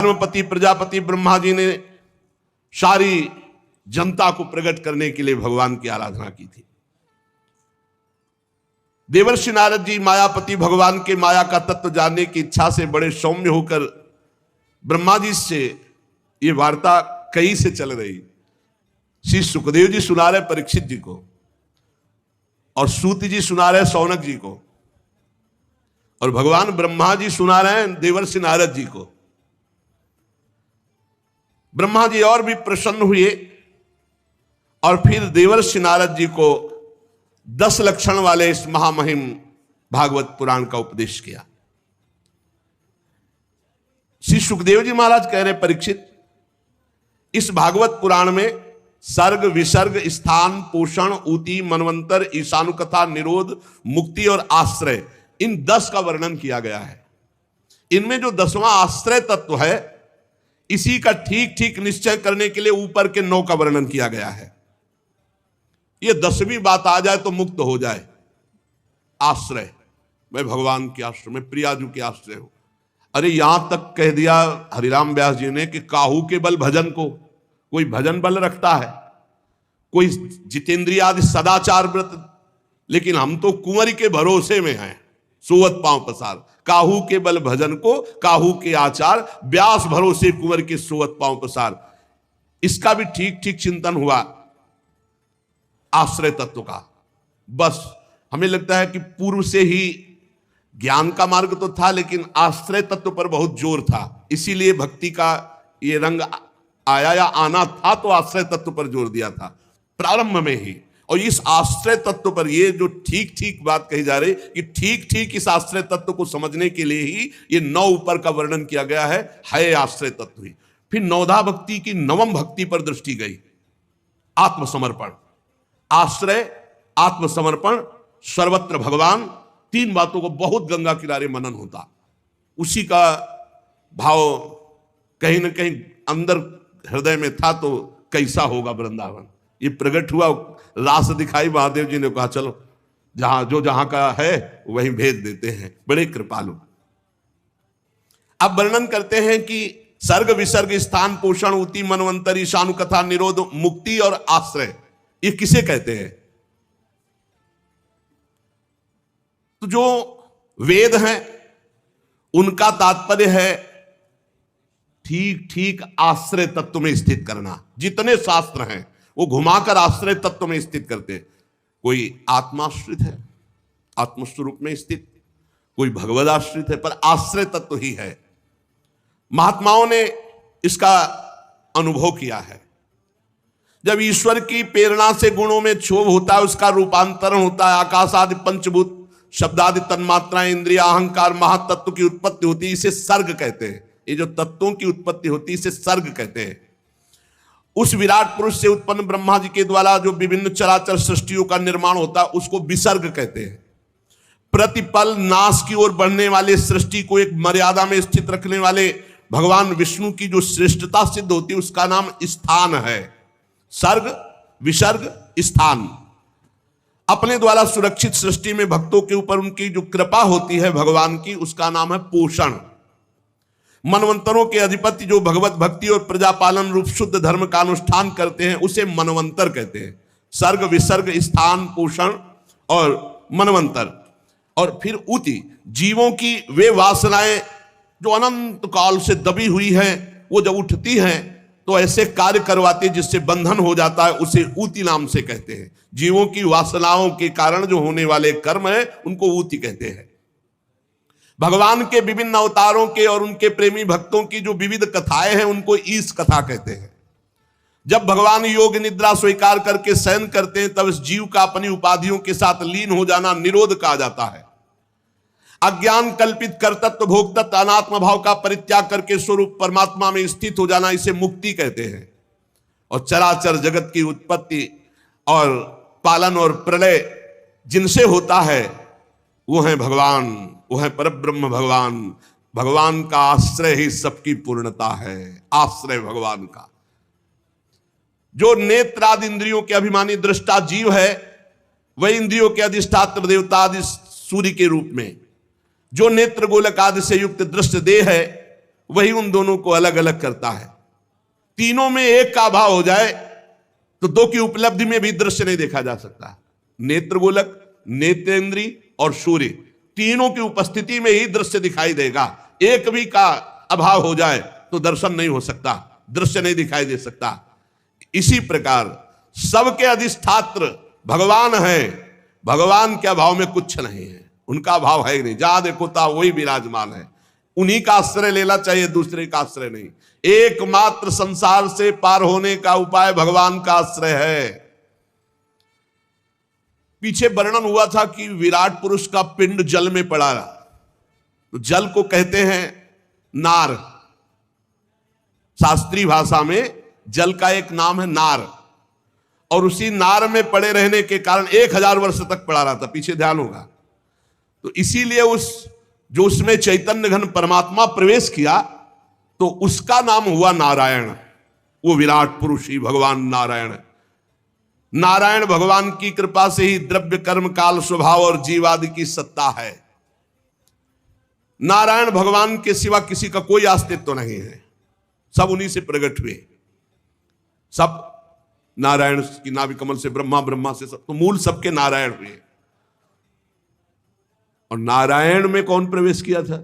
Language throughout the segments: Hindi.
धर्मपति प्रजापति ब्रह्मा जी ने सारी जनता को प्रकट करने के लिए भगवान की आराधना की थी। देवर्षि नारद जी मायापति भगवान के माया का तत्व जानने की इच्छा से बड़े सौम्य होकर ब्रह्मा जी से ये वार्ता कहीं से चल रही। श्री सुखदेव जी सुना रहे परीक्षित जी को और सूत जी सुना रहे शौनक जी को और भगवान ब्रह्मा जी सुना रहे हैं देवर्षि नारद जी को। ब्रह्मा जी और भी प्रसन्न हुए और फिर देवर्षि नारद जी को 10 लक्षण वाले इस महामहिम भागवत पुराण का उपदेश किया। श्री सुखदेव जी महाराज कह रहे परीक्षित, इस भागवत पुराण में सर्ग विसर्ग स्थान पोषण ऊति मनवंतर ईशानुकथा निरोध मुक्ति और आश्रय इन 10 का वर्णन किया गया है। इनमें जो 10वां आश्रय तत्व है इसी का ठीक ठीक निश्चय करने के लिए ऊपर के 9 का वर्णन किया गया है। ये 10वीं बात आ जाए तो मुक्त हो जाए। आश्रय, मैं भगवान के आश्रय में प्रियाजू के आश्रय हूं। अरे यहां तक कह दिया हरिराम व्यास जी ने कि काहू के बल भजन को, कोई भजन बल रखता है, कोई जितेंद्रिय आदि सदाचार व्रत, लेकिन हम तो कुंवरी के भरोसे में हैं। सोवत पांव पसार, काहू के बल भजन को काहू के आचार, व्यास भरोसे कुंवर के सोवत पांव पसार। इसका भी ठीक ठीक चिंतन हुआ आश्रय तत्व का। बस हमें लगता है कि पूर्व से ही ज्ञान का मार्ग तो था लेकिन आश्रय तत्व पर बहुत जोर था, इसीलिए भक्ति का ये रंग आया या आना था तो आश्रय तत्व पर जोर दिया था प्रारंभ में ही। और इस आश्रय तत्व पर ये जो ठीक ठीक बात कही जा रही कि ठीक ठीक इस आश्रय तत्व को समझने के लिए ही ये 9 ऊपर का वर्णन किया गया है आश्रय तत्व ही। फिर नवधा भक्ति की 9वीं भक्ति पर दृष्टि गई, आत्मसमर्पण। आश्रय, आत्मसमर्पण, सर्वत्र भगवान, 3 बातों को बहुत गंगा किनारे मनन होता। उसी का भाव कहीं ना कहीं अंदर हृदय में था तो कैसा होगा वृंदावन। ये प्रकट हुआ, रास दिखाई, महादेव जी ने कहा चलो जहां का है वहीं भेज देते हैं। बड़े कृपालु। अब वर्णन करते हैं कि सर्ग विसर्ग स्थान पोषण ऊति मनवंतर ईशानु कथा निरोध मुक्ति और आश्रय ये किसे कहते हैं? तो जो वेद हैं उनका तात्पर्य है ठीक ठीक आश्रय तत्व में स्थित करना। जितने शास्त्र हैं वो घुमाकर आश्रय तत्व में स्थित करते। कोई आत्माश्रित है, आत्मस्वरूप में स्थित, कोई भगवदाश्रित है, पर आश्रय तत्व ही है। महात्माओं ने इसका अनुभव किया है। जब ईश्वर की प्रेरणा से गुणों में क्षोभ होता है, उसका रूपांतरण होता है, आकाश आदि पंचभूत शब्दादि तन्मात्राएं इंद्रिया अहंकार महातत्व की उत्पत्ति होती है, इसे सर्ग कहते हैं। ये जो तत्वों की उत्पत्ति होती है इसे सर्ग कहते हैं। उस विराट पुरुष से उत्पन्न ब्रह्मा जी के द्वारा जो विभिन्न चराचर सृष्टियों का निर्माण होता है उसको विसर्ग कहते हैं। प्रतिपल नाश की ओर बढ़ने वाले सृष्टि को एक मर्यादा में स्थित रखने वाले भगवान विष्णु की जो श्रेष्ठता सिद्ध होती है उसका नाम स्थान है। सर्ग विसर्ग स्थान। अपने द्वारा सुरक्षित सृष्टि में भक्तों के ऊपर उनकी जो कृपा होती है भगवान की, उसका नाम है पोषण। मनवंतरों के अधिपति जो भगवत भक्ति और प्रजापालन रूप शुद्ध धर्म का अनुष्ठान करते हैं उसे मनवंतर कहते हैं। सर्ग विसर्ग स्थान पोषण और मनवंतर। और फिर ऊति, जीवों की वे वासनाएं जो अनंत काल से दबी हुई है वो जब उठती हैं तो ऐसे कार्य करवाते जिससे बंधन हो जाता है, उसे ऊति नाम से कहते हैं। जीवों की वासनाओं के कारण जो होने वाले कर्म है उनको ऊति कहते हैं। भगवान के विभिन्न अवतारों के और उनके प्रेमी भक्तों की जो विविध कथाएं हैं उनको ईश कथा कहते हैं। जब भगवान योग निद्रा स्वीकार करके शयन करते हैं तब इस जीव का अपनी उपाधियों के साथ लीन हो जाना निरोध कहा जाता है। अज्ञान कल्पित कर्तृत्व भोक्तत्व अनात्म भाव का परित्याग करके स्वरूप परमात्मा में स्थित हो जाना इसे मुक्ति कहते हैं। और चराचर जगत की उत्पत्ति और पालन और प्रलय जिनसे होता है वो है भगवान, वो है परब्रह्म भगवान। भगवान का आश्रय ही सबकी पूर्णता है। आश्रय भगवान का। जो नेत्रादि इंद्रियों के अभिमानी दृष्टा जीव है वह इंद्रियों के अधिष्ठात्र देवता आदि सूर्य के रूप में, जो नेत्र गोलक आदि से युक्त दृष्ट देह है वही उन दोनों को अलग अलग करता है। तीनों में एक का अभाव हो जाए तो दो की उपलब्धि में भी दृश्य नहीं देखा जा सकता। नेत्र गोलक, नेत्रेंद्री और सूर्य, तीनों की उपस्थिति में ही दृश्य दिखाई देगा। एक भी का अभाव हो जाए तो दर्शन नहीं हो सकता, दृश्य नहीं दिखाई दे सकता। इसी प्रकार सबके अधिष्ठात्र भगवान है, भगवान के अभाव में कुछ नहीं है, उनका अभाव है ही नहीं। जहां देखो ता वही विराजमान है, उन्हीं का आश्रय लेना चाहिए, दूसरे का आश्रय नहीं। एकमात्र संसार से पार होने का उपाय भगवान का आश्रय है। पीछे वर्णन हुआ था कि विराट पुरुष का पिंड जल में पड़ा, तो जल को कहते हैं नार। शास्त्रीय भाषा में जल का एक नाम है नार, और उसी नार में पड़े रहने के कारण 1000 वर्ष तक पड़ा रहा था, पीछे ध्यान होगा। तो इसीलिए जो उसमें चैतन्य घन परमात्मा प्रवेश किया तो उसका नाम हुआ नारायण। वो विराट पुरुष ही भगवान नारायण। नारायण भगवान की कृपा से ही द्रव्य कर्म काल स्वभाव और जीवादि की सत्ता है। नारायण भगवान के सिवा किसी का कोई अस्तित्व तो नहीं है, सब उन्हीं से प्रकट हुए। सब नारायण की नाभि कमल से ब्रह्मा, ब्रह्मा से सब, तो मूल सबके नारायण हुए। और नारायण में कौन प्रवेश किया था?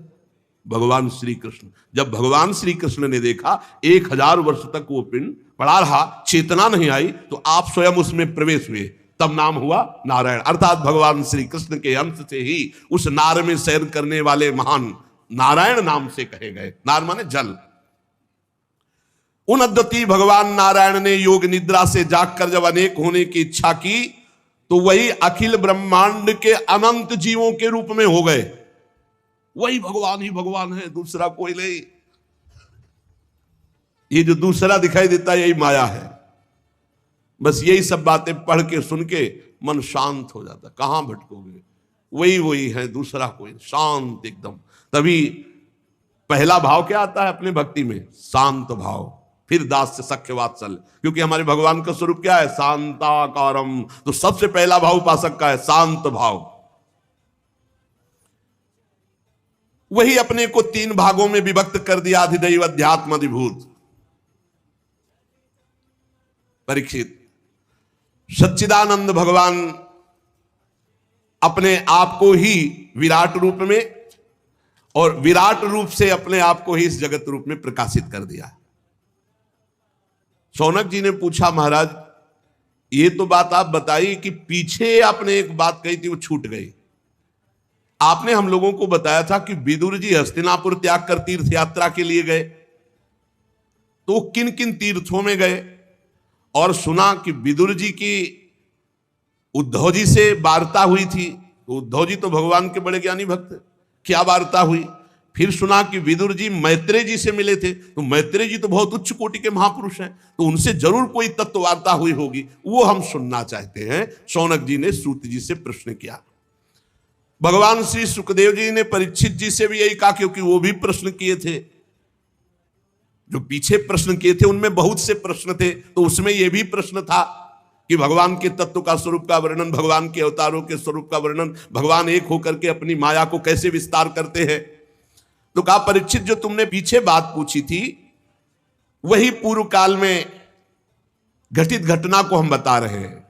भगवान श्री कृष्ण। जब भगवान श्री कृष्ण ने देखा 1000 वर्ष तक वो पिंड पड़ा रहा, चेतना नहीं आई, तो आप स्वयं उसमें प्रवेश हुए, तब नाम हुआ नारायण। अर्थात भगवान श्री कृष्ण के अंश से ही उस नार में शयन करने वाले महान नारायण नाम से कहे गए। नार माने जल। उन अद्वितीय भगवान नारायण ने योग निद्रा से जागकर जब अनेक होने की इच्छा की तो वही अखिल ब्रह्मांड के अनंत जीवों के रूप में हो गए। वही भगवान ही भगवान है, दूसरा कोई नहीं। ये जो दूसरा दिखाई देता है यही माया है। बस यही सब बातें पढ़ के सुन के मन शांत हो जाता। कहां भटकोगे, वही है, दूसरा कोई, शांत एकदम। तभी पहला भाव क्या आता है अपने भक्ति में? शांत भाव। फिर दास से सख्य वात्सल्य, क्योंकि हमारे भगवान का स्वरूप क्या है? शांताकारम। तो सबसे पहला भाव उपासक का है शांत भाव। वही अपने को 3 भागों में विभक्त कर दिया, अधिदैव अध्यात्म अधिभूत। परीक्षित, सच्चिदानंद भगवान अपने आप को ही विराट रूप में और विराट रूप से अपने आप को ही इस जगत रूप में प्रकाशित कर दिया। शौनक जी ने पूछा, महाराज ये तो बात आप बताइए कि पीछे आपने एक बात कही थी वो छूट गई। आपने हम लोगों को बताया था कि विदुर जी हस्तिनापुर त्याग कर तीर्थ यात्रा के लिए गए, तो किन किन तीर्थों में गए? और सुना कि विदुर जी की उद्धव जी से वार्ता हुई थी, तो उद्धव जी तो भगवान के बड़े ज्ञानी भक्त, क्या वार्ता हुई? फिर सुना कि विदुर जी मैत्रेय जी से मिले थे, तो मैत्रेय जी तो बहुत उच्च कोटि के महापुरुष हैं, तो उनसे जरूर कोई तत्व वार्ता हुई होगी, वो हम सुनना चाहते हैं। शौनक जी ने सूत जी से प्रश्न किया। भगवान श्री सुखदेव जी ने परीक्षित जी से भी यही कहा, क्योंकि वो भी प्रश्न किए थे। जो पीछे प्रश्न किए थे उनमें बहुत से प्रश्न थे, तो उसमें यह भी प्रश्न था कि भगवान के तत्व का स्वरूप का वर्णन, भगवान के अवतारों के स्वरूप का वर्णन, भगवान एक होकर के अपनी माया को कैसे विस्तार करते हैं। तो कहा, परीक्षित जो तुमने पीछे बात पूछी थी वही पूर्व काल में घटित घटना को हम बता रहे हैं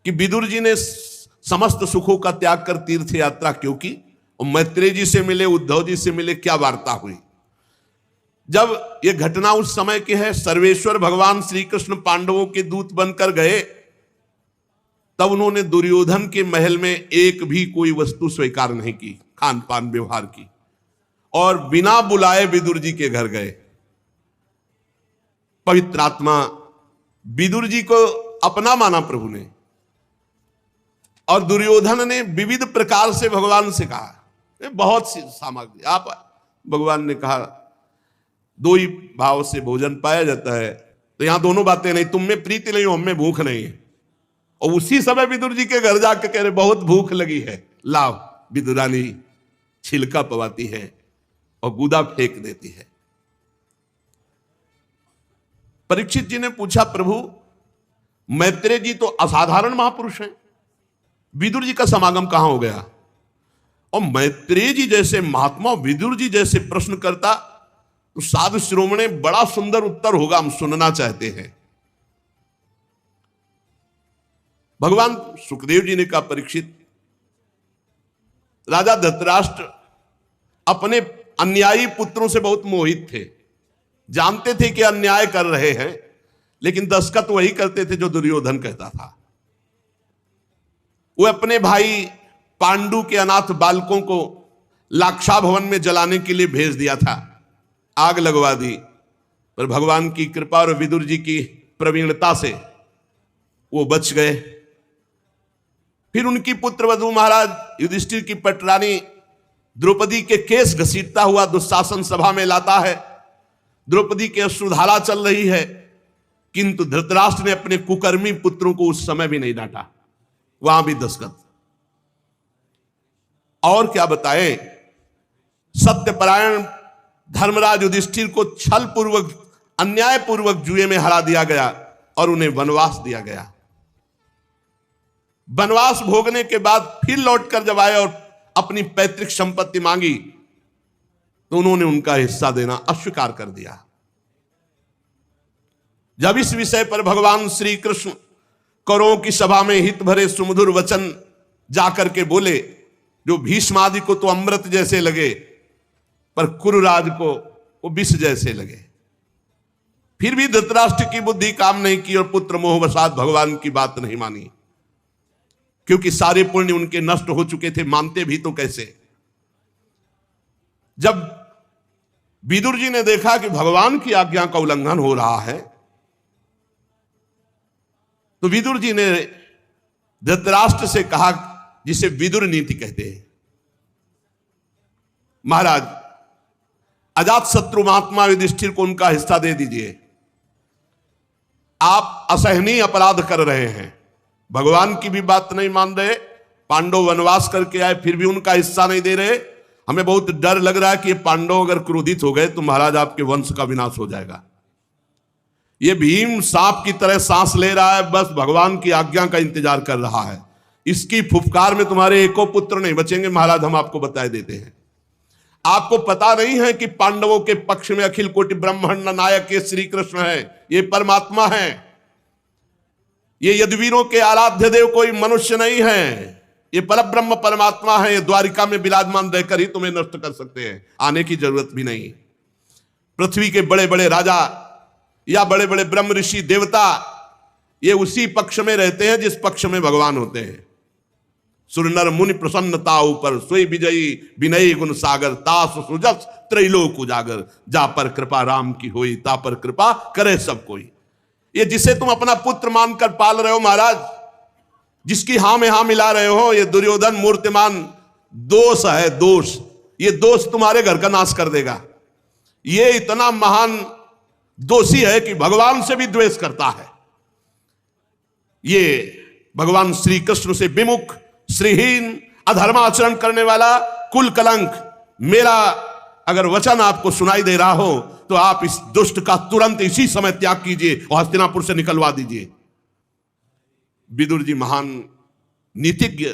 कि विदुर जी ने समस्त सुखों का त्याग कर तीर्थ यात्रा क्यों की, और मैत्रेय जी से मिले, उद्धव जी से मिले, क्या वार्ता हुई। जब यह घटना उस समय की है, सर्वेश्वर भगवान श्री कृष्ण पांडवों के दूत बनकर गए, तब उन्होंने दुर्योधन के महल में एक भी कोई वस्तु स्वीकार नहीं की, खान पान व्यवहार की, और बिना बुलाए विदुर जी के घर गए। पवित्र आत्मा विदुर जी को अपना माना प्रभु ने, और दुर्योधन ने विविध प्रकार से भगवान से कहा, बहुत सी सामग्री। आप भगवान ने कहा 2 ही भाव से भोजन पाया जाता है, तो यहां दोनों बातें नहीं, तुम में प्रीति नहीं हो, हम में भूख नहीं है। और उसी समय विदुर जी के घर जाकर कह रहे बहुत भूख लगी है, लाओ। विदुरानी छिलका पवाती है और गुदा फेंक देती है। परीक्षित जी ने पूछा, प्रभु मैत्रेय जी तो असाधारण महापुरुष हैं, विदुर जी का समागम कहां हो गया? और मैत्रेय जी जैसे महात्मा विदुर जी जैसे प्रश्न करता, तो साधु शिरोमणि बड़ा सुंदर उत्तर होगा, हम सुनना चाहते हैं। भगवान सुखदेव जी ने कहा, परीक्षित, राजा धृतराष्ट्र अपने अन्यायी पुत्रों से बहुत मोहित थे, जानते थे कि अन्याय कर रहे हैं, लेकिन दस्तखत वही करते थे जो दुर्योधन कहता था। वो अपने भाई पांडु के अनाथ बालकों को लाक्षा भवन में जलाने के लिए भेज दिया था, आग लगवा दी, पर भगवान की कृपा और विदुर जी की प्रवीणता से वो बच गए। फिर उनकी पुत्रवधू महाराज युधिष्ठिर की पटरानी द्रौपदी के केस घसीटता हुआ दुशासन सभा में लाता है। द्रौपदी के अश्रुधारा चल रही है, किंतु धृतराष्ट्र ने अपने कुकर्मी पुत्रों को उस समय भी नहीं डांटा, वहां भी दस्तखत। और क्या बताएं, सत्यपरायण धर्मराज युधिष्ठिर को छल पूर्वक, अन्याय पूर्वक जुए में हरा दिया गया और उन्हें वनवास दिया गया। वनवास भोगने के बाद फिर लौटकर जब आए और अपनी पैतृक संपत्ति मांगी तो उन्होंने उनका हिस्सा देना अस्वीकार कर दिया। जब इस विषय पर भगवान श्री कृष्ण कौरवों की सभा में हित भरे सुमधुर वचन जाकर के बोले, जो भीष्म आदि को तो अमृत जैसे लगे, पर कुरुराज को वो विष जैसे लगे। फिर भी धृतराष्ट्र की बुद्धि काम नहीं की और पुत्र मोहवशात भगवान की बात नहीं मानी, क्योंकि सारे पुण्य उनके नष्ट हो चुके थे, मानते भी तो कैसे। जब विदुर जी ने देखा कि भगवान की आज्ञा का उल्लंघन हो रहा है, तो विदुर जी ने धृतराष्ट्र से कहा, जिसे विदुर नीति कहते हैं, महाराज अजात शत्रु महात्मा युधिष्ठिर को उनका हिस्सा दे दीजिए। आप असहनीय अपराध कर रहे हैं, भगवान की भी बात नहीं मान रहे, पांडव वनवास करके आए फिर भी उनका हिस्सा नहीं दे रहे। हमें बहुत डर लग रहा है कि ये पांडव अगर क्रोधित हो गए तो महाराज आपके वंश का विनाश हो जाएगा। ये भीम सांप की तरह सांस ले रहा है, बस भगवान की आज्ञा का इंतजार कर रहा है। इसकी फुफकार में तुम्हारे एको पुत्र नहीं बचेंगे महाराज, हम आपको बताए देते हैं। आपको पता नहीं है कि पांडवों के पक्ष में अखिल कोटि ब्रह्मांड नायक ये श्री कृष्ण है, ये परमात्मा है। ये यदुवीरों के आराध्य देव कोई मनुष्य नहीं है, ये परब्रह्म परमात्मा है। ये द्वारिका में विराजमान रहकर ही तुम्हें नष्ट कर सकते हैं, आने की जरूरत भी नहीं। पृथ्वी के बड़े बड़े राजा या बड़े बड़े ब्रह्म ऋषि देवता ये उसी पक्ष में रहते हैं जिस पक्ष में भगवान होते हैं। सुर नर मुनि प्रसन्नता ऊपर सोई विजयी विनयी गुण सागर तास सुजस त्रैलोक उजागर। जा पर कृपा राम की होई ता पर कृपा करे सब कोई। ये जिसे तुम अपना पुत्र मानकर पाल रहे हो महाराज, जिसकी हां में हां मिला रहे हो, ये दुर्योधन मूर्तिमान दोष है, दोष। ये दोष तुम्हारे घर का नाश कर देगा। ये इतना महान दोषी है कि भगवान से भी द्वेष करता है। ये भगवान श्री कृष्ण से विमुख, श्रीहीन, अधर्माचरण करने वाला, कुल कलंक। मेरा अगर वचन आपको सुनाई दे रहा हो तो आप इस दुष्ट का तुरंत इसी समय त्याग कीजिए और हस्तिनापुर से निकलवा दीजिए। विदुर जी महान नीतिज्ञ,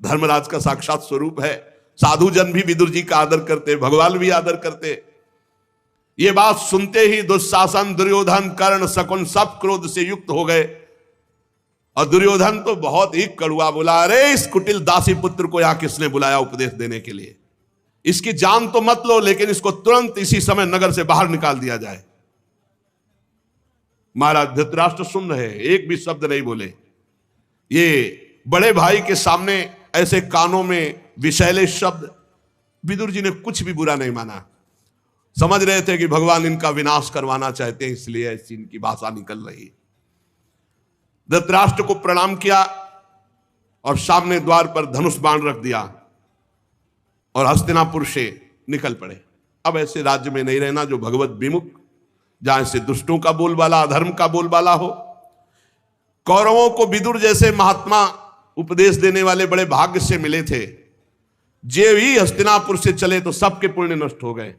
धर्मराज का साक्षात स्वरूप है। साधु जन भी विदुर जी का आदर करते, भगवान भी आदर करते। ये बात सुनते ही दुशासन, दुर्योधन, कर्ण, शकुन सब क्रोध से युक्त हो गए। और दुर्योधन तो बहुत ही कड़ुआ बोला, अरे इस कुटिल दासी पुत्र को यहां किसने बुलाया उपदेश देने के लिए? इसकी जान तो मत लो, लेकिन इसको तुरंत इसी समय नगर से बाहर निकाल दिया जाए। महाराज धृतराष्ट्र सुन रहे, एक भी शब्द नहीं बोले। ये बड़े भाई के सामने ऐसे कानों में विषैले शब्द, विदुर जी ने कुछ भी बुरा नहीं माना। समझ रहे थे कि भगवान इनका विनाश करवाना चाहते हैं, इसलिए ऐसी इनकी भाषा निकल रही। धृतराष्ट्र को प्रणाम किया और सामने द्वार पर धनुष बाण रख दिया और हस्तिनापुर से निकल पड़े। अब ऐसे राज्य में नहीं रहना जो भगवत विमुख, जहां से दुष्टों का बोलबाला, अधर्म का बोलबाला हो। कौरवों को विदुर जैसे महात्मा उपदेश देने वाले बड़े भाग्य से मिले थे। जे भी हस्तिनापुर से चले तो सबके पुण्य नष्ट हो गए।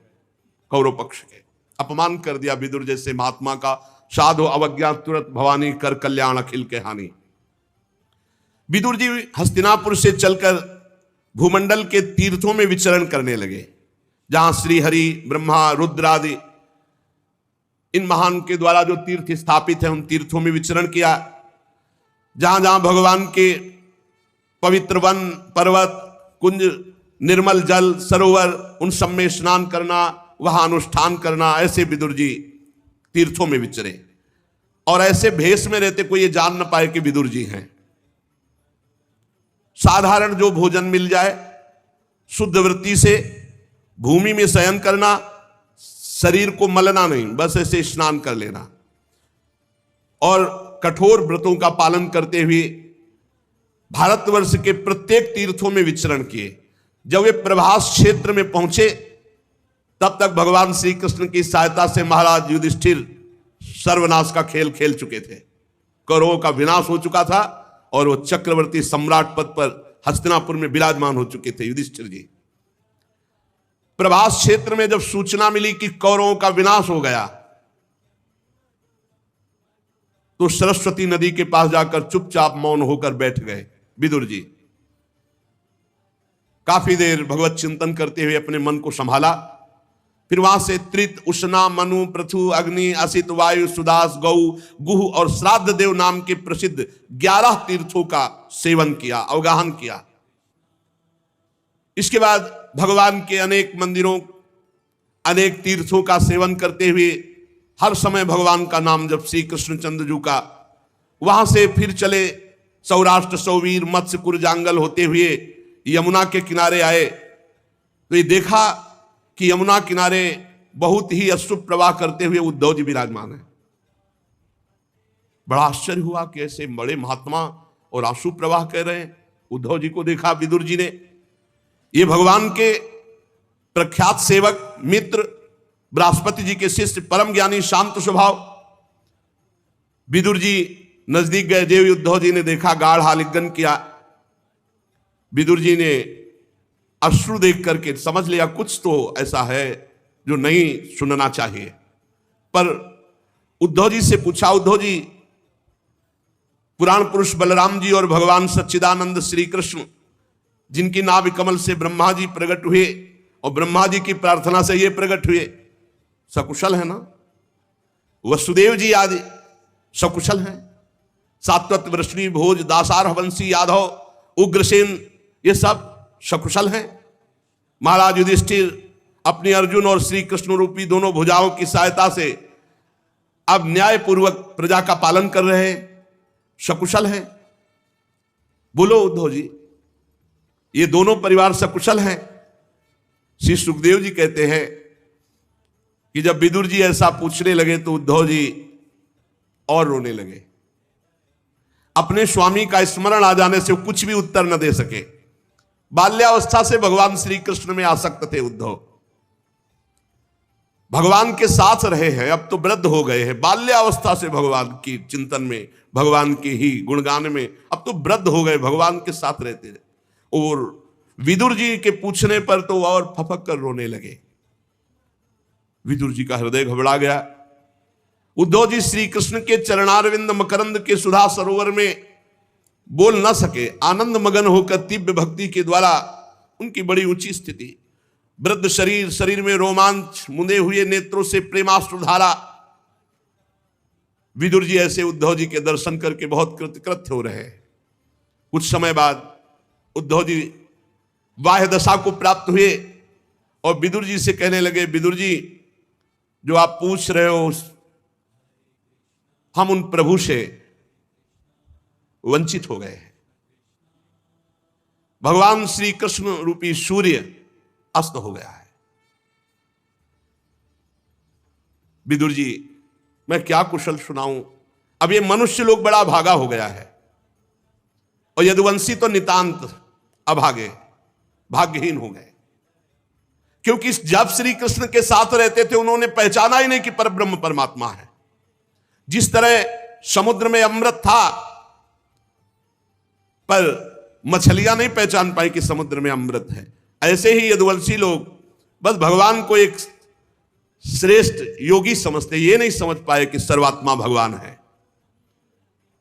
कौरव पक्ष के अपमान कर दिया विदुर जैसे महात्मा का। साधु अवज्ञा तुरंत भवानी कर कल्याण अखिल के हानि। विदुर जी हस्तिनापुर से चलकर भूमंडल के तीर्थों में विचरण करने लगे। जहां श्री हरि, ब्रह्मा, रुद्र आदि इन महान के द्वारा जो तीर्थ स्थापित है, उन तीर्थों में विचरण किया। जहां जहां भगवान के पवित्र वन, पर्वत, कुंज, निर्मल जल, सरोवर, उन सब में स्नान करना, वहां अनुष्ठान करना, ऐसे विदुर जी तीर्थों में विचरे और ऐसे भेष में रहते कोई ये जान न पाए कि विदुर जी हैं। साधारण जो भोजन मिल जाए, शुद्ध वृत्ति से भूमि में शयन करना, शरीर को मलना नहीं, बस ऐसे स्नान कर लेना और कठोर व्रतों का पालन करते हुए भारतवर्ष के प्रत्येक तीर्थों में विचरण किए। जब वे प्रभास क्षेत्र में पहुंचे तब तक भगवान श्री कृष्ण की सहायता से महाराज युधिष्ठिर सर्वनाश का खेल खेल चुके थे। कौरवों का विनाश हो चुका था और वो चक्रवर्ती सम्राट पद पर हस्तिनापुर में विराजमान हो चुके थे युधिष्ठिर जी। प्रभास क्षेत्र में जब सूचना मिली कि कौरवों का विनाश हो गया तो सरस्वती नदी के पास जाकर चुपचाप मौन होकर बैठ गए विदुर जी। काफी देर भगवत चिंतन करते हुए अपने मन को संभाला। फिर वहां से त्रित, उष्णा, मनु, पृथु, अग्नि, असित, वायु, सुदास, गौ, गुह और श्राद्ध देव नाम के प्रसिद्ध 11 तीर्थों का सेवन किया, अवगाहन किया। इसके बाद भगवान के अनेक मंदिरों, अनेक तीर्थों का सेवन करते हुए हर समय भगवान का नाम जब श्री कृष्णचंद्र जी का, वहां से फिर चले सौराष्ट्र, सौवीर, मत्स्य, कुरजांगल होते हुए यमुना के किनारे आए तो ये देखा कि यमुना किनारे बहुत ही अशुभ प्रवाह करते हुए उद्धव जी विराजमान है। बड़ा आश्चर्य हुआ कि ऐसे बड़े महात्मा और अशुभ प्रवाह कह रहे हैं। उद्धव जी को देखा विदुर जी ने, ये भगवान के प्रख्यात सेवक, मित्र, बृहस्पति जी के शिष्य, परम ज्ञानी, शांत स्वभाव। विदुर जी नजदीक गए। देव उद्धव जी ने देखा, गाढ़ आलिंगन किया। विदुर जी ने अश्रु देख करके समझ लिया कुछ तो ऐसा है जो नहीं सुनना चाहिए। पर उद्धव जी से पूछा, उद्धव जी, पुराण पुरुष बलराम जी और भगवान सच्चिदानंद श्री कृष्ण जिनकी नाभि कमल से ब्रह्मा जी प्रकट हुए और ब्रह्मा जी की प्रार्थना से ये प्रकट हुए, सकुशल है ना? वसुदेव जी आदि सकुशल हैं। सात्वत, वृष्णि, भोज, दासार, हवंसी, यादव, उग्रसेन, ये सब सकुशल हैं। महाराज युधिष्ठिर अपनी अर्जुन और श्री कृष्ण रूपी दोनों भुजाओं की सहायता से अब न्यायपूर्वक प्रजा का पालन कर रहे हैं, सकुशल है। बोलो उद्धव जी, ये दोनों परिवार सकुशल हैं। श्री सुखदेव जी कहते हैं कि जब विदुर जी ऐसा पूछने लगे तो उद्धव जी और रोने लगे। अपने स्वामी का स्मरण आ जाने से वो कुछ भी उत्तर न दे सके। बाल्यावस्था से भगवान श्री कृष्ण में आसक्त थे उद्धव, भगवान के साथ रहे हैं, अब तो वृद्ध हो गए हैं। बाल्यावस्था से भगवान की चिंतन में, भगवान के ही गुणगान में, अब तो वृद्ध हो गए, भगवान के साथ रहते रहे। और विदुर जी के पूछने पर तो और फपक कर रोने लगे। विदुर जी का हृदय घबरा गया। उद्धव जी श्री कृष्ण के चरणारविंद मकरंद के सुधा सरोवर में बोल न सके। आनंद मगन होकर तीव्र भक्ति के द्वारा उनकी बड़ी ऊंची स्थिति, वृद्ध शरीर, शरीर में रोमांच, मुंदे हुए नेत्रों से प्रेमाश्रुधारा। विदुर जी ऐसे उद्धव जी के दर्शन करके बहुत कृतकृत्य हो रहे हैं। कुछ समय बाद उद्धव जी बाह्य दशा को प्राप्त हुए और विदुर जी से कहने लगे, विदुर जी, जो आप पूछ रहे हो हम उन प्रभु से वंचित हो गए हैं। भगवान श्री कृष्ण रूपी सूर्य अस्त हो गया है। विदुर जी, मैं क्या कुशल सुनाऊं, अब ये मनुष्य लोग बड़ा भागा हो गया है और यदुवंशी तो नितांत अभागे, भाग्यहीन हो गए। क्योंकि जब श्री कृष्ण के साथ रहते थे उन्होंने पहचाना ही नहीं कि परब्रह्म परमात्मा है। जिस तरह समुद्र में अमृत था पर मछलियां नहीं पहचान पाई कि समुद्र में अमृत है, ऐसे ही यदुवंशी लोग बस भगवान को एक श्रेष्ठ योगी समझते, ये नहीं समझ पाए कि सर्वात्मा भगवान है।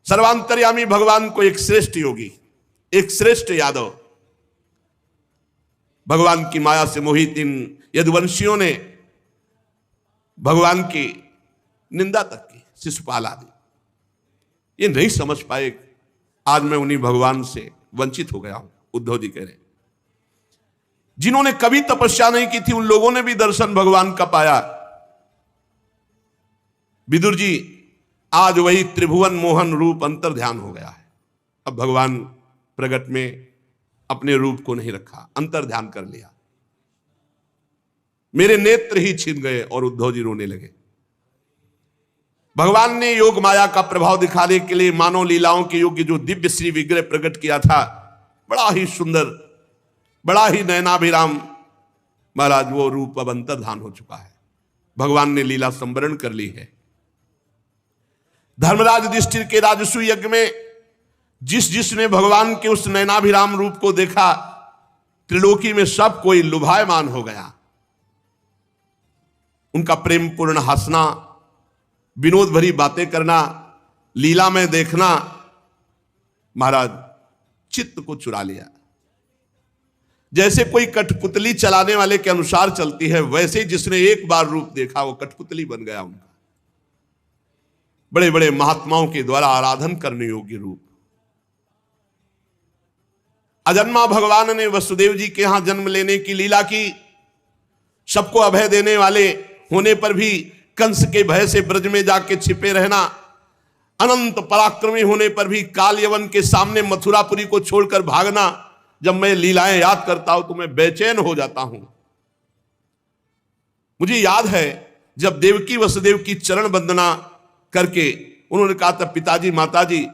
सर्वांतर्यामी भगवान को एक श्रेष्ठ योगी, एक श्रेष्ठ यादव, भगवान की माया से मोहित इन यदुवंशियों ने भगवान की निंदा तक की, शिशुपाल आदि। ये नहीं समझ पाए, आज मैं उन्हीं भगवान से वंचित हो गया हूं। उद्धव जी कह रहे, जिन्होंने कभी तपस्या नहीं की थी उन लोगों ने भी दर्शन भगवान का पाया। विदुर जी, आज वही त्रिभुवन मोहन रूप अंतर ध्यान हो गया है। अब भगवान प्रगट में अपने रूप को नहीं रखा, अंतर ध्यान कर लिया। मेरे नेत्र ही छिन गए और उद्धव जी रोने लगे। भगवान ने योग माया का प्रभाव दिखाने के लिए मानव लीलाओं के योग्य जो दिव्य श्री विग्रह प्रकट किया था, बड़ा ही सुंदर, बड़ा ही नयनाभिराम, महाराज वो रूप अब अंतर्धान हो चुका है। भगवान ने लीला संवरण कर ली है। धर्मराज युधिष्ठिर के राजसूय यज्ञ में जिसने भगवान के उस नयनाभिराम रूप को देखा, त्रिलोकी में सब कोई लुभायमान हो गया। उनका प्रेम पूर्ण हंसना, विनोद भरी बातें करना, लीला में देखना, महाराज चित्त को चुरा लिया। जैसे कोई कठपुतली चलाने वाले के अनुसार चलती है, वैसे ही जिसने एक बार रूप देखा वो कठपुतली बन गया उनका। बड़े बड़े महात्माओं के द्वारा आराधन करने योग्य रूप। अजन्मा भगवान ने वसुदेव जी के यहां जन्म लेने की लीला की। सबको अभय देने वाले होने पर भी कंस के भय से ब्रज में जाके छिपे रहना, अनंत पराक्रमी होने पर भी काल यवन के सामने मथुरापुरी को छोड़कर भागना, जब मैं लीलाएं याद करता हूं तो मैं बेचैन हो जाता हूं। मुझे याद है जब देवकी वसुदेव की चरण वंदना करके उन्होंने कहा था, पिताजी माताजी,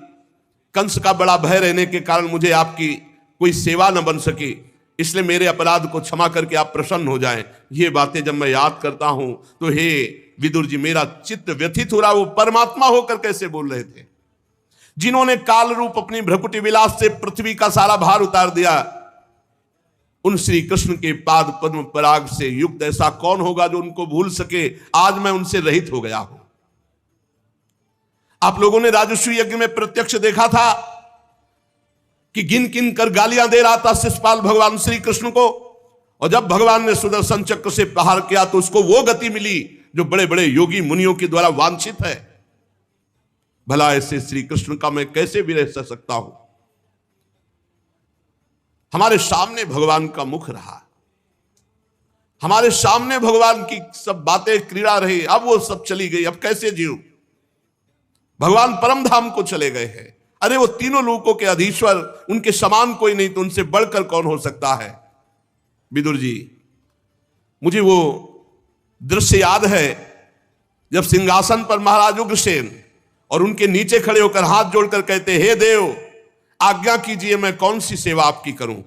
कंस का बड़ा भय रहने के कारण मुझे आपकी कोई सेवा न बन सकी, इसलिए मेरे अपराध को क्षमा करके आप प्रसन्न हो जाएं। ये बातें जब मैं याद करता हूं तो हे विदुर जी, मेरा चित्त व्यथित हो रहा। वो परमात्मा होकर कैसे बोल रहे थे, जिन्होंने काल रूप अपनी भ्रकुटी विलास से पृथ्वी का सारा भार उतार दिया। उन श्री कृष्ण के पाद पद्म पराग से युक्त ऐसा कौन होगा जो उनको भूल सके। आज मैं उनसे रहित हो गया हूं। आप लोगों ने राजस्व यज्ञ में प्रत्यक्ष देखा था कि गिन गिन कर गालियां दे रहा था शिशुपाल भगवान श्री कृष्ण को, और जब भगवान ने सुदर्शन चक्र से प्रहार किया तो उसको वो गति मिली जो बड़े बड़े योगी मुनियों के द्वारा वांछित है। भला ऐसे श्री कृष्ण का मैं कैसे भी रह सकता हूं। हमारे सामने भगवान का मुख रहा, हमारे सामने भगवान की सब बातें क्रीड़ा रही, अब वो सब चली गई, अब कैसे जीऊं। भगवान परम धाम को चले गए हैं। अरे वो तीनों लोकों के अधीश्वर, उनके समान कोई नहीं, तो उनसे बढ़कर कौन हो सकता है। विदुर जी, मुझे वो दृश्य याद है जब सिंहासन पर महाराज उग्रसेन और उनके नीचे खड़े होकर हाथ जोड़कर कहते, हे देव आज्ञा कीजिए, मैं कौन सी सेवा आपकी करूं।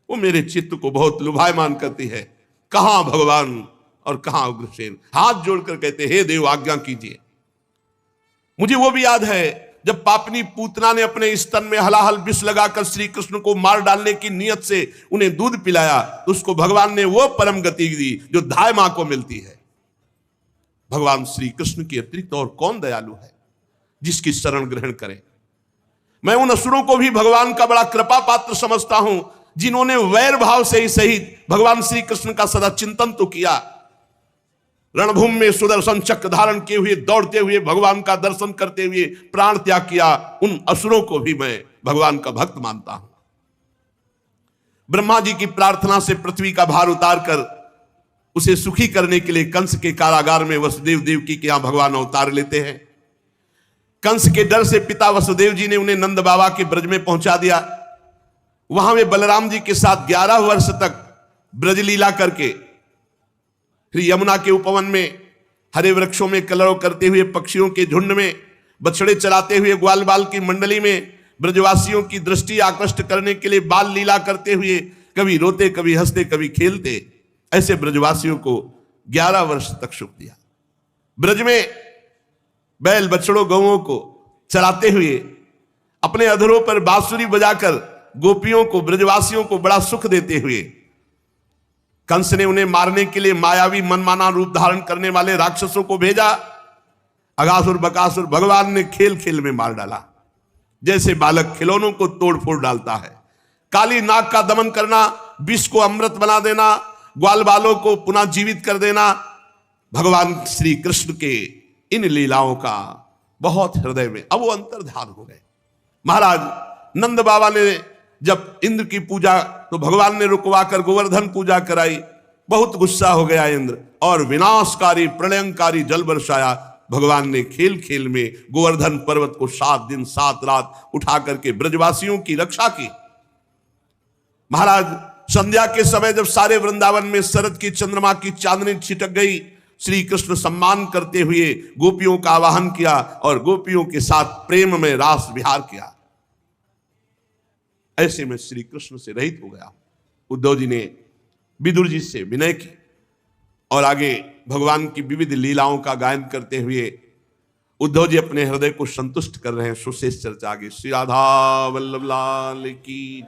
वो मेरे चित्त को बहुत लुभायमान करती है। कहां भगवान और कहां उग्रसेन, हाथ जोड़कर कहते, हे देव आज्ञा कीजिए। मुझे वो भी याद है जब पापनी पूतना ने अपने स्तन में हलाहल विष लगाकर श्री कृष्ण को मार डालने की नियत से उन्हें दूध पिलाया, तो उसको भगवान ने वो परम गति दी जो धाय मां को मिलती है। भगवान श्री कृष्ण के अतिरिक्त और कौन दयालु है जिसकी शरण ग्रहण करे। मैं उन असुरों को भी भगवान का बड़ा कृपा पात्र समझता हूं, जिन्होंने वैर भाव से ही सहित भगवान श्री कृष्ण का सदा चिंतन तो किया। रणभूमि में सुदर्शन चक्र धारण किए हुए दौड़ते हुए भगवान का दर्शन करते हुए प्राण त्याग किया, उन असुरों को भी मैं भगवान का भक्त मानता हूं। ब्रह्मा जी की प्रार्थना से पृथ्वी का भार उतारकर उसे सुखी करने के लिए कंस के कारागार में वसुदेव देवकी के यहां भगवान अवतार लेते हैं। कंस के डर से पिता वसुदेव जी ने उन्हें नंद बाबा के ब्रज में पहुंचा दिया। वहां वे बलराम जी के साथ 11 वर्ष तक ब्रज लीला करके फिर यमुना के उपवन में हरे वृक्षों में कलरव करते हुए पक्षियों के झुंड में बछड़े चराते हुए ग्वाल बाल की मंडली में ब्रजवासियों की दृष्टि आकृष्ट करने के लिए बाल लीला करते हुए कभी रोते कभी हंसते कभी खेलते, ऐसे ब्रजवासियों को 11 वर्ष तक सुख दिया। ब्रज में बैल बछड़ों गौओं को चराते हुए अपने अधरों पर बांसुरी बजाकर गोपियों को ब्रजवासियों को बड़ा सुख देते हुए कंस ने उन्हें मारने के लिए मायावी मनमाना रूप धारण करने वाले राक्षसों को भेजा। अगासुर बकासुर भगवान ने खेल खेल में मार डाला, जैसे बालक खिलौनों को तोड़ फोड़ डालता है। काली नाग का दमन करना, विष को अमृत बना देना, ग्वाल बालों को पुनः जीवित कर देना, भगवान श्री कृष्ण के इन लीलाओं का बहुत हृदय में अब वो अंतर्धान हो गए। महाराज नंद बाबा ने जब इंद्र की पूजा तो भगवान ने रुकवा कर गोवर्धन पूजा कराई, बहुत गुस्सा हो गया इंद्र और विनाशकारी प्रलयंकारी जल बरसाया। भगवान ने खेल खेल में गोवर्धन पर्वत को 7 दिन 7 रात उठा करके ब्रजवासियों की रक्षा की। महाराज संध्या के समय जब सारे वृंदावन में शरद की चंद्रमा की चांदनी छिटक गई, श्री कृष्ण सम्मान करते हुए गोपियों का आवाहन किया और गोपियों के साथ प्रेम में रास विहार किया। ऐसे में श्री कृष्ण से रहित हो गया। उद्धव जी ने विदुर जी से विनय की और आगे भगवान की विविध लीलाओं का गायन करते हुए उद्धव जी अपने हृदय को संतुष्ट कर रहे हैं। सुशेष चर्चा आगे। श्री राधा वल्लभ लाल की।